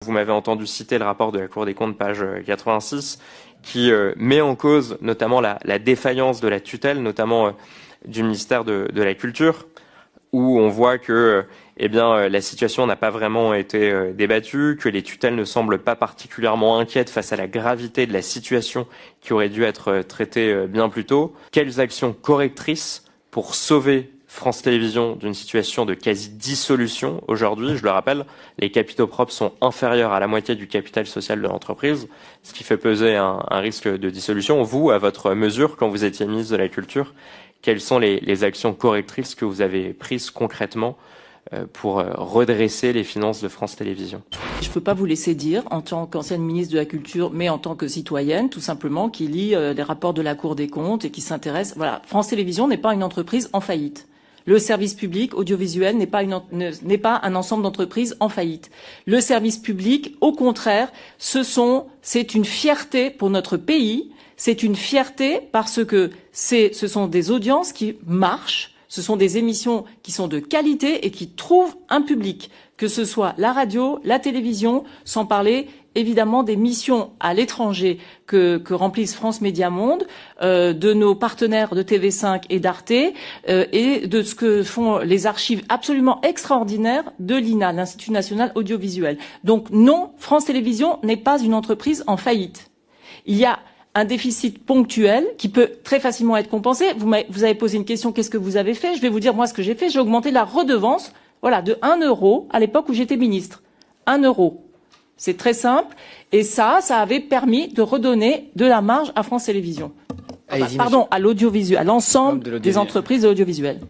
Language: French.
vous m'avez entendu citer le rapport de la Cour des comptes, page 86, qui met en cause notamment la défaillance de la tutelle, notamment du ministère de la Culture, où on voit que la situation n'a pas vraiment été débattue, que les tutelles ne semblent pas particulièrement inquiètes face à la gravité de la situation qui aurait dû être traitée bien plus tôt. Quelles actions correctrices pour sauver France Télévisions d'une situation de quasi-dissolution aujourd'hui? Je le rappelle, les capitaux propres sont inférieurs à la moitié du capital social de l'entreprise, ce qui fait peser un risque de dissolution. Vous, à votre mesure, quand vous étiez ministre de la Culture, quelles sont les actions correctrices que vous avez prises concrètement pour redresser les finances de France Télévisions? Je ne peux pas vous laisser dire, en tant qu'ancienne ministre de la Culture, mais en tant que citoyenne, tout simplement, qui lit les rapports de la Cour des comptes et qui s'intéresse. Voilà, France Télévisions n'est pas une entreprise en faillite. Le service public audiovisuel n'est pas un ensemble d'entreprises en faillite. Le service public, au contraire, c'est une fierté pour notre pays. C'est une fierté parce que ce sont des audiences qui marchent. Ce sont des émissions qui sont de qualité et qui trouvent un public, que ce soit la radio, la télévision, sans parler évidemment des missions à l'étranger que remplissent France Médias Monde, de nos partenaires de TV5 et d'Arte, et de ce que font les archives absolument extraordinaires de l'INA, l'Institut National Audiovisuel. Donc non, France Télévisions n'est pas une entreprise en faillite. Il y a un déficit ponctuel qui peut très facilement être compensé. Vous avez posé une question, qu'est-ce que vous avez fait? Je vais vous dire moi ce que j'ai fait. J'ai augmenté la redevance, de 1 euro à l'époque où j'étais ministre. 1 euro. C'est très simple. Et ça avait permis de redonner de la marge à France Télévisions. À l'audiovisuel, à l'ensemble des entreprises de l'audiovisuel.